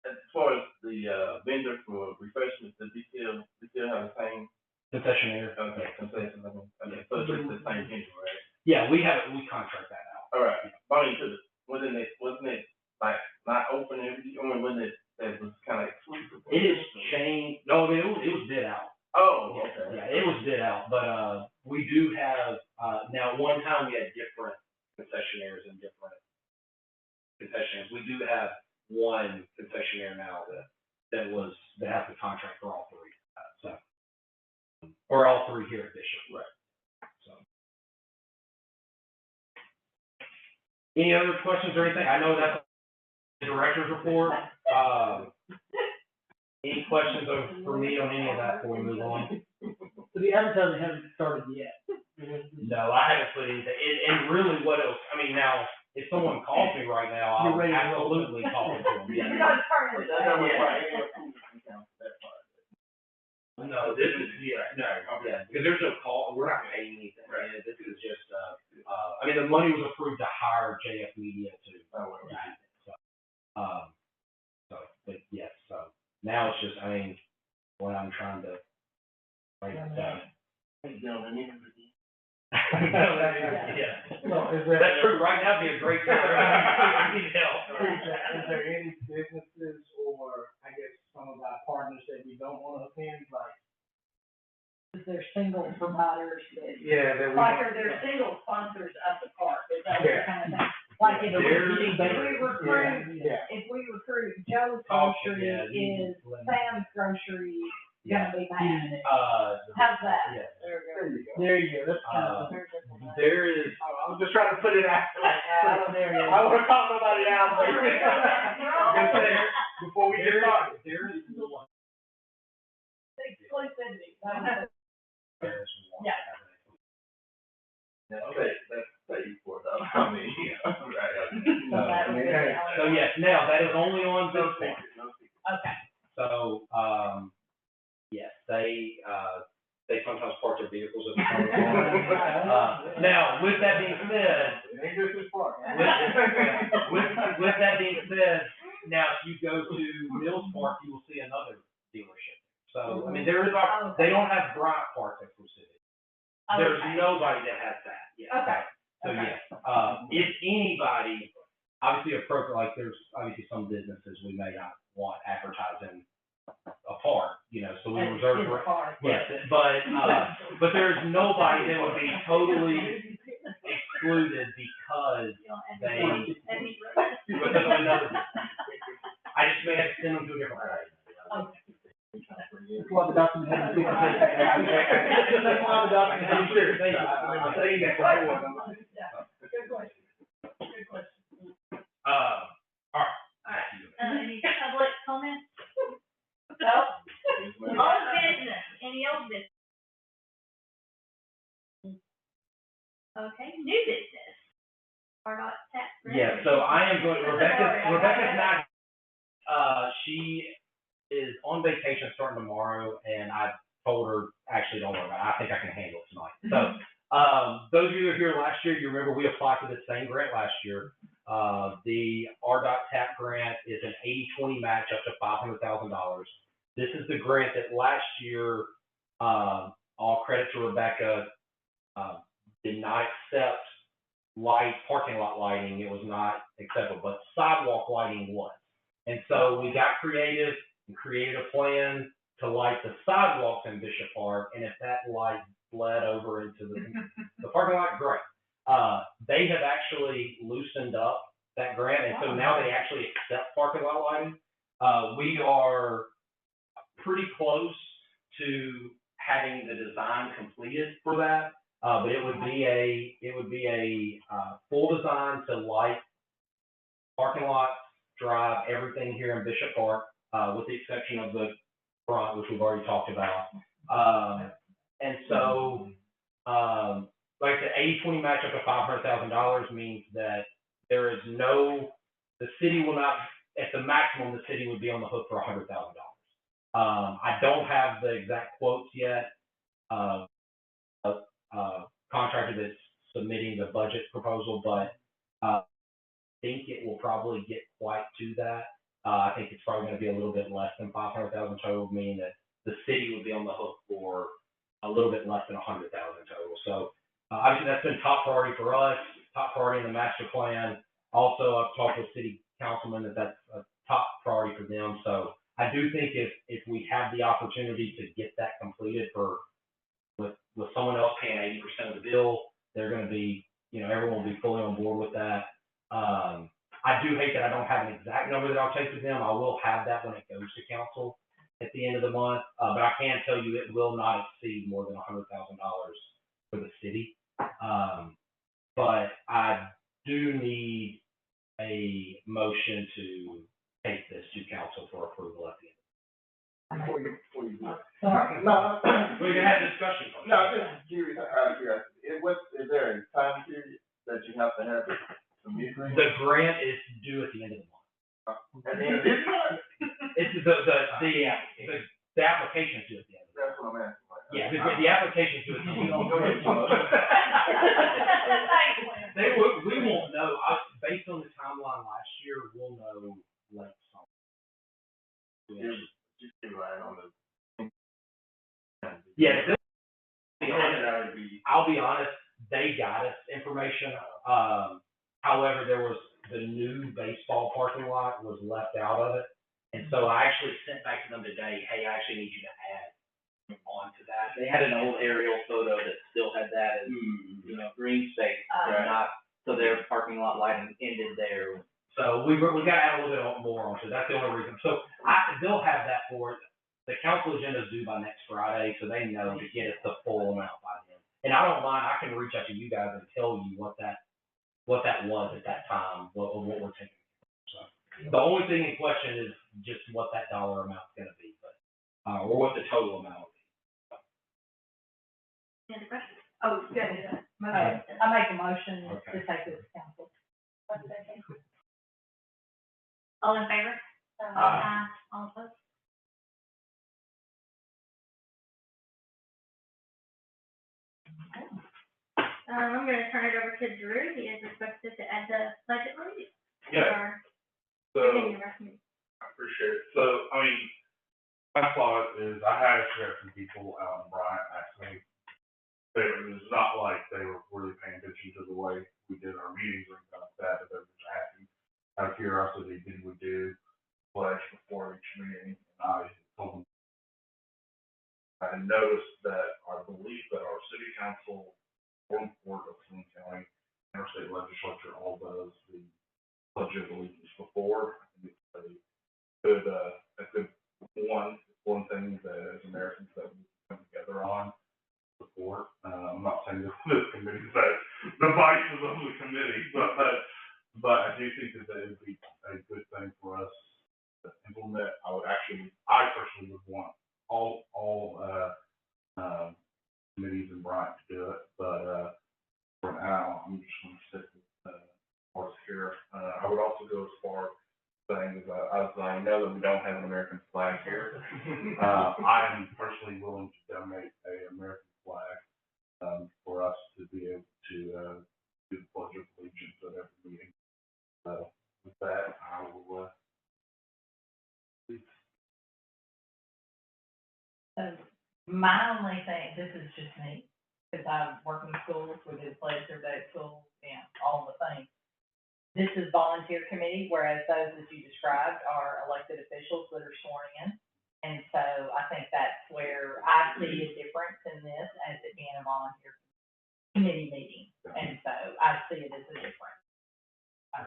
As far as the vendor for refreshments, does we still have the same, Concessionaire. concessions, so it's the same vendor, right? Yeah, we contract that out. All right, I mean, wasn't it like not open every year, or wasn't it, that was kind of exclusive? It has changed, no, I mean, it was bid out. Oh, okay. Yeah, it was bid out, but, we do have, now, one time we had different concessionaires and different concessionaires. We do have one concessionaire now that has the contract for all three, or all three here at Bishop. Right. So. Any other questions or anything? I know that's the director's report. Any questions for me on any of that before we move on? So the advertising hasn't started yet. No, I haven't put anything, and really what else, I mean, now, if someone calls me right now, I'll You're ready to roll. absolutely call them to them. You're Yeah. gonna turn it. No, this is, yeah, because there's no call, we're not paying anything, right? This is just, I mean, the money was approved to hire JF Media to, but yes, so, now it's just, I mean, what I'm trying to write it down. Yeah. Well, That's true, right now would be a great time. Is there any businesses or, I guess, some of our partners that we don't wanna offend, like? Is there single providers that? Yeah, that Like, are there single sponsors of the park, is that what kind of thing? Like, if we recruit Joe's Grocery, is Sam's Grocery gonna be mad? How's that? Yeah. There you go, that's kind of. There is, I'm just trying to put it out, I don't wanna call nobody out, but. Before we get started. there is one. Exclusivity. Yeah. That's paid for, though, I mean, right. So yes, now, that is only on this one. Okay. So, yes, they sometimes park their vehicles at the front of the barn. Now, with that being said, with that being said, now, if you go to Mills Park, you will see another dealership. So, I mean, there is, they don't have Bryant Park exclusivity. There's nobody that has that, yeah. Okay. So, yes, if anybody, obviously appropriate, like, there's obviously some businesses we may not want advertising a park, so we reserve the right. Yes, but there's nobody that would be totally excluded because they, because of another. I just may have to send them to a different place. Well, the document has to be completed. Well, the document has to be sure. Thank you. I'm saying that before. Good question. Good question. All right. Any public comments? No? Old business, any old business? Okay, new business. RDOT tax. Yeah, so I am going, Rebecca's not, she is on vacation starting tomorrow, and I told her, actually, don't worry about it, I think I can handle it tonight. So, those of you who were here last year, you remember we applied for the same grant last year. The RDOT TAP grant is an 80-20 match up to $500,000. This is the grant that last year, all credit to Rebecca, did not accept parking lot lighting. It was not acceptable, but sidewalk lighting was. And so we got creative and created a plan to light the sidewalks in Bishop Park, and if that light bled over into the parking lot, great. They have actually loosened up that grant, and so now they actually accept parking lot lighting. We are pretty close to having the design completed for that, but it would be a full design to light parking lot, drive, everything here in Bishop Park, with the exception of the front, which we've already talked about. And so, like I said, 80-20 match up to $500,000 means that there is the city will not, at the maximum, the city would be on the hook for $100,000. I don't have the exact quotes yet. Contractor that's submitting the budget proposal, but, I think it will probably get quite to that. I think it's probably gonna be a little bit less than 500,000 total, meaning that the city would be on the hook for a little bit less than 100,000 total. So, obviously that's been top priority for us, top priority in the master plan. Also, I've talked with city councilmen that's a top priority for them. So I do think if we have the opportunity to get that completed with someone else paying 80% of the bill, they're gonna be, everyone will be fully on board with that. I do hate that I don't have an exact number that I'll take to them. I will have that when it goes to council at the end of the month. But I can tell you it will not exceed more than $100,000 for the city. But I do need a motion to take this to council for approval at the end. Before you do it. Sorry. No, We're gonna have discussion. no, just curious, out of curiosity, is there a time period that you have to have it immediately? The grant is due at the end of the month. At the end of this month? It's the application's due at the end of the month. That's what I'm asking. Yeah, the application's due at the end of the Go ahead. month. We won't know, based on the timeline last year, we'll know late summer. Just keep right on the. Yeah, Yeah. I'll be honest, they got us information. However, there was the new baseball parking lot was left out of it. And so I actually sent back to them today, hey, I actually need you to add on to that. They had an old aerial photo that still had that as, green space, so their parking lot lighting ended there. So we gotta add a little bit more onto it. That's the only reason. So they'll have that for it. The council agenda is due by next Friday, so they know to get us the full amount by then. And I don't mind, I can reach out to you guys and tell you what that was at that time, what we're taking. So the only thing in question is just what that dollar amount's gonna be, but, or what the total amount will be. Any other questions? Oh, good. I make a motion to Okay. take this to council. All in favor? All opposed? I'm gonna turn it over to Drew. He is requested to add the budget review. Yeah, so, Continue, recommend. I appreciate it. So, I mean, my thought is, I had some people out in Bryant ask me, it was not like they were really paying attention to the way we did our meetings or anything like that, but they were just asking, out of curiosity, did we do pledge before each meeting? And I told them, I had noticed that I believe that our city council, one board of King County, and our state legislature all does the pledge of allegiance before. I think it's a good one thing that as Americans that we come together on support. I'm not saying that this committee is the vices of the committee, but I do think that it would be a good thing for us to implement. I personally would want all committees in Bryant to do it, but for now, I'm just gonna stick with ours here. I would also go as far saying as I know that we don't have an American flag here. I am personally willing to donate an American flag for us to be able to do the pledge of allegiance at every meeting. So with that, I will So my only thing, this is just me, because I work in schools, we do pledge every day at school, all the things. This is volunteer committee, whereas those that you described are elected officials that are sworn in. And so I think that's where I see a difference in this as it being a volunteer committee meeting. And so I see it as a difference. I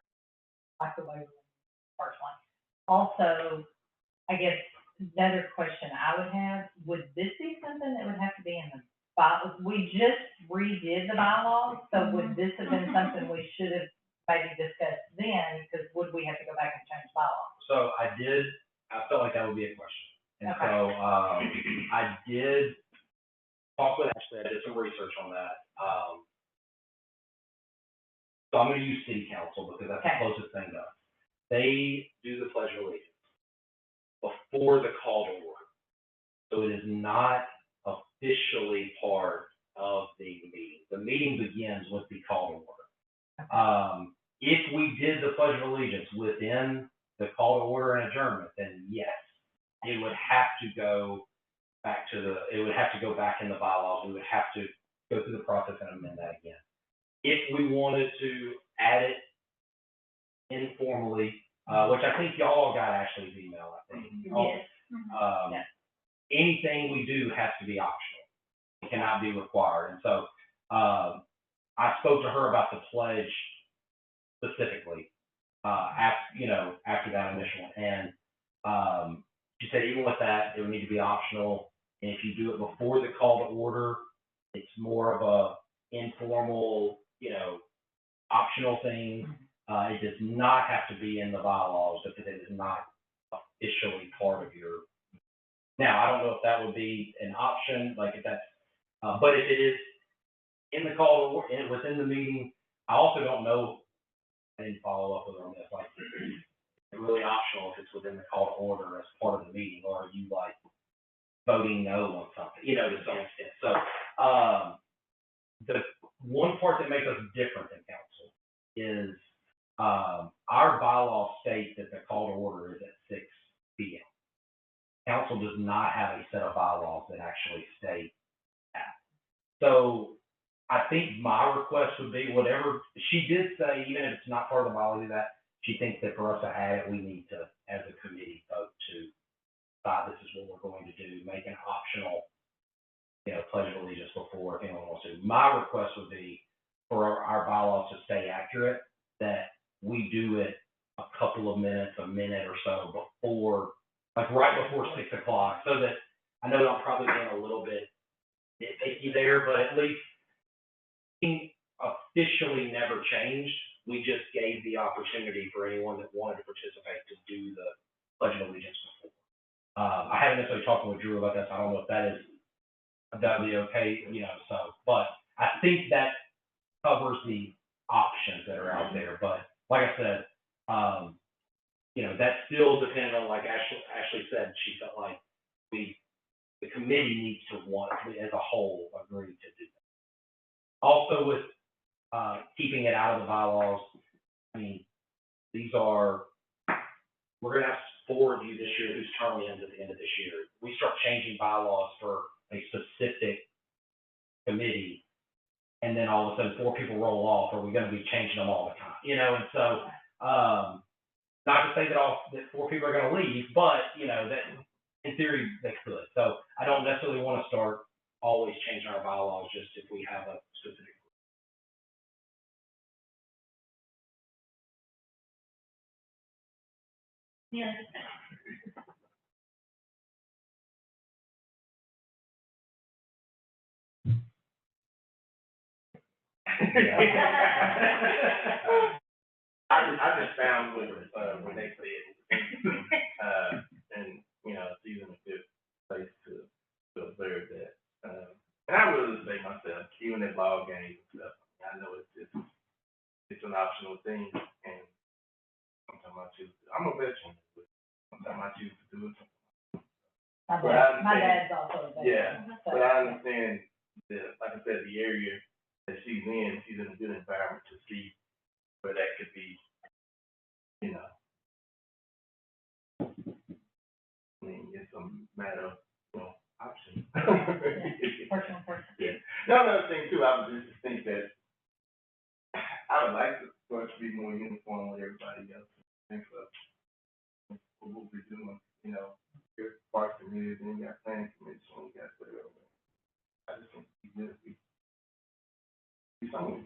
like the way we personally. Also, I guess another question I would have, would this be something that would have to be in the bylaws? We just redid the bylaws, so would this have been something we should have maybe discussed then, because would we have to go back and change bylaws? So I felt like that would be a question. And Okay. so, I did talked with Ashley, I did some research on that. So I'm gonna use city council because that's the Okay. closest thing to us. They do the pledge of allegiance before the call to order. So it is not officially part of the meeting. The meeting begins with the call to order. If we did the pledge of allegiance within the call to order and adjournment, then yes, it would have to go back in the bylaws. We would have to go through the process and amend that again. If we wanted to add it informally, which I think y'all all got Ashley's email, I think. Yes. Yes. Anything we do has to be optional. It cannot be required. And so, I spoke to her about the pledge specifically, after that initial one. And, she said even with that, it would need to be optional. And if you do it before the call to order, it's more of a informal, optional thing. It does not have to be in the bylaws because it is not officially part of your. Now, I don't know if that would be an option, like if that's, but if it is in the call to order, within the meeting, I also don't know, I didn't follow up with her on this, like, it's really optional if it's within the call to order as part of the meeting, or are you like voting no on something, to some extent. So, the one part that makes us different than council is, our bylaws state that the call to order is at 6 p.m. Council does not have a set of bylaws that actually state that. So I think my request would be whatever, she did say, even if it's not part of the bylaws, that she thinks that for us to add it, we need to, as a committee, vote to decide this is what we're going to do, make an optional, pledge of allegiance before if anyone wants to. My request would be for our bylaws to stay accurate, that we do it a couple of minutes, a minute or so before, like right before 6 o'clock, so that I know I'm probably being a little bit nitpicky there, but at least officially never changed. We just gave the opportunity for anyone that wanted to participate to do the pledge of allegiance before. I haven't necessarily talked with Drew about that, so I don't know if that would be okay, so, but I think that covers the options that are out there, but like I said, that's still dependent on, like Ashley said, she felt like the committee needs to as a whole, agree to do that. Also with, keeping it out of the bylaws, I mean, we're gonna have 4 of you this year whose term ends at the end of this year. We start changing bylaws for a specific committee, and then all of a sudden 4 people roll off, are we gonna be changing them all the time? And so, not to say that 4 people are gonna leave, but, that in theory, they could. So I don't necessarily wanna start always changing our bylaws just if we have a specific. Yeah. I just found when they said, and, it's even a good place to observe that. And I really say myself, even at ball games and stuff, I know it's an optional thing, and sometimes I'm a veteran, but sometimes I choose to do it. My dad's also a veteran. Yeah, so- but I understand that, like I said, the area that she's in a good environment to see where that could be, I mean, it's a matter of, option. Personal person. Yeah. Another thing too, I would just think that I would like for it to be more uniform with everybody else. Thanks for what we're doing, your parks communities, and you got planning commission, you got whatever. I just think it's good if we do something.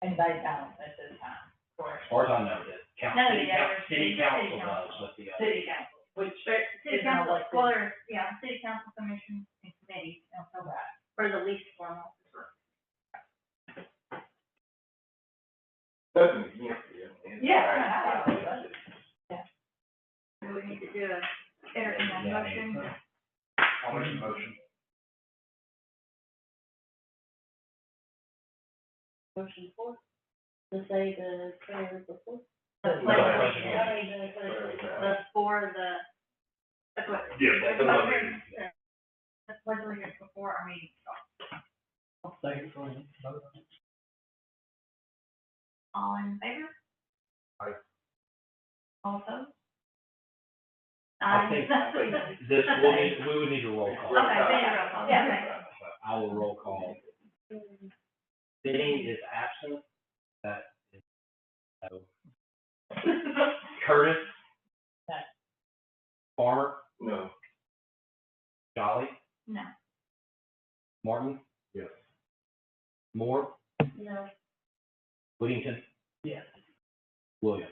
And they don't at this time, of course. As far as I know, that None of the others. city council does with the other. City council, which City is an council, elected. well, city council, commission, and committees, for the least formal. Nothing against it. Yeah. We need to do entertain a motion. I'll make a motion. Motion for, to say the prayer before. The No, pledge of pledge of allegiance. The for the. Yeah, There's that's a what I motion mean. to- the pledge of allegiance before, I mean, I'll second for you. all in favor? Aye. All opposed? I think this, we would need a roll call. Okay, we need a roll call. Yeah, okay. I will roll call. Denny is absent. That is, no. Curtis? No. Farmer? No. Jolly? No. Martin? Yes. Moore? No. Whittington? Yes. Williams?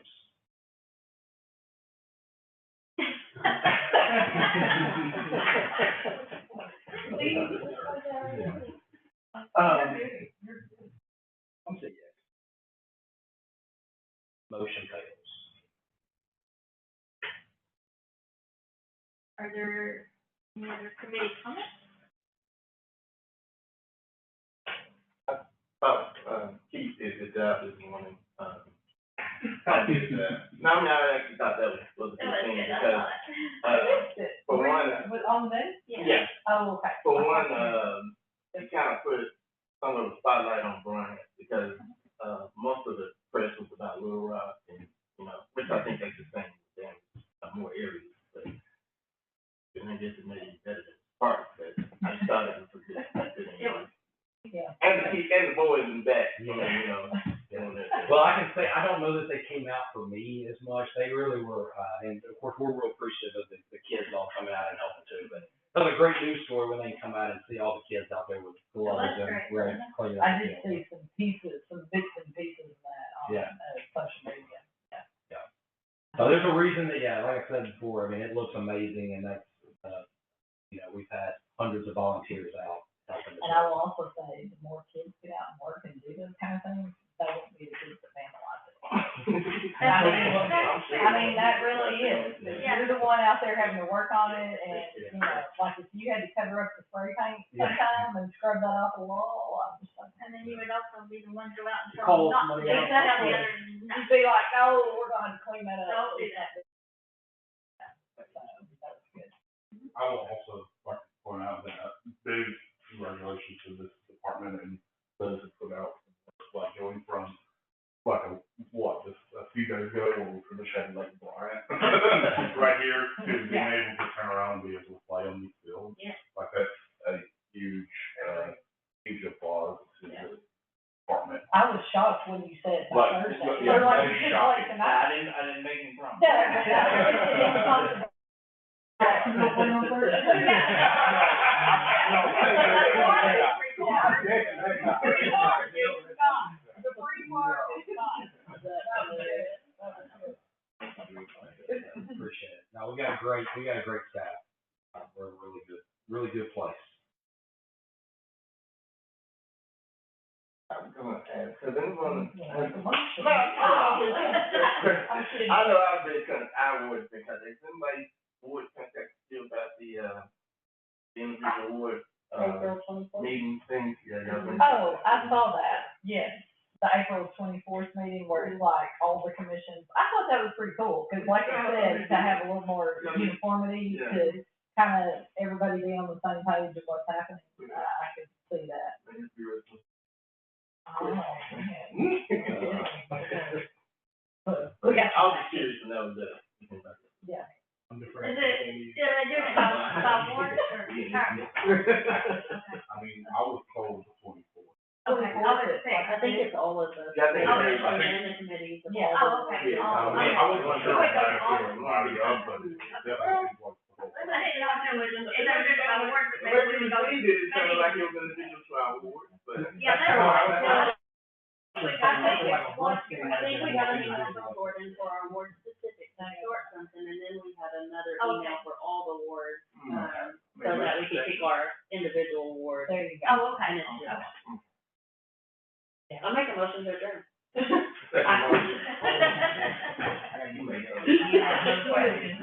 I'm saying yes. Motion fails. Are there any other committee comments? Keith is out this morning, I did that. No, I mean, I actually thought that was a good thing, because, for one, Was on this? yeah, Oh, okay. for one, you kind of put some of the spotlight on Bryant, because, most of the press was about Little Rock, and, you know, which I think makes the same, damn, more areas, but, and I guess it made it better than Park, but I just thought it was a good anyway. Yeah. And the boys in back, you know, doing that. Well, I can say, I don't know that they came out for me as much. They really were, and of course, we're real appreciative of the kids all coming out and helping too, but that was a great news story when they come out and see all the kids out there with gloves that's and great. ready to clean up. I the did field. see some pieces, some bits and pieces of that on, Yeah. social media. So there's a reason that, yeah, like I said before, I mean, it looks amazing, and that's, you know, we've had hundreds of volunteers out helping. And I will also say, the more kids get out and work and do those kind of things, that won't be the kids that vandalize it. I mean, that really is. Yeah. You're the one out there having to work on it, and, you know, like if you had to cover up the spray paint sometime and scrub that off the wall, I'm just like, And then you would also be the one to go out and tell Call them not to somebody do out. that, tell the others not. you'd be like, oh, we're gonna have to clean that up. Don't do that. So, that was good. I will also like to point out that big congratulations to this department and those who put out, like going from, like, just a few days ago when we finished having like Bryant right here to being able to turn around and be able to play on these fields. Yeah. Like, that's a huge, huge applause to the department. I was shocked when you said that Like, Thursday. yeah, You're like, that is you shocking. like tonight. I didn't make any promises. No, no, no. Play on Thursday. The free part is fine. Appreciate it. No, we got a great staff. We're a really good place. I'm gonna ask, has anyone, Yeah. I know I've been would, because if somebody would contact you about the individual award, April 24th. meeting things, yeah, y'all been. Oh, I saw that, yes, the April 24th meeting where it's like all the commissions, I thought that was pretty cool, cause like I said, to have a little more uniformity, to kind of everybody be on the same page of what's happening, I could see that. Oh, man. But yeah, I was just curious to know that. Yeah. I'm Is different. it, they're doing it by warrant or? I mean, I was told the 24th. Okay, I was saying, I think it's all of us. Yeah, I think it's- And the committees. of Yeah, all oh, of okay. us. Oh, I mean, I wasn't sure Wait, if all- everybody up, but it definitely was. I didn't know if it was, if they were doing it by warrant, but The maybe way we we would go. received it, it sounded like it was an individual to our award, but. Yeah, that's right. I think we have an email from Gordon for our award specific, short something, and then we have another email for all the awards, so that we can pick our individual awards. There you go. Oh, okay. And it's just, Yeah. I'll make a motion to adjourn. Second motion. Okay. You may go. You have no questions.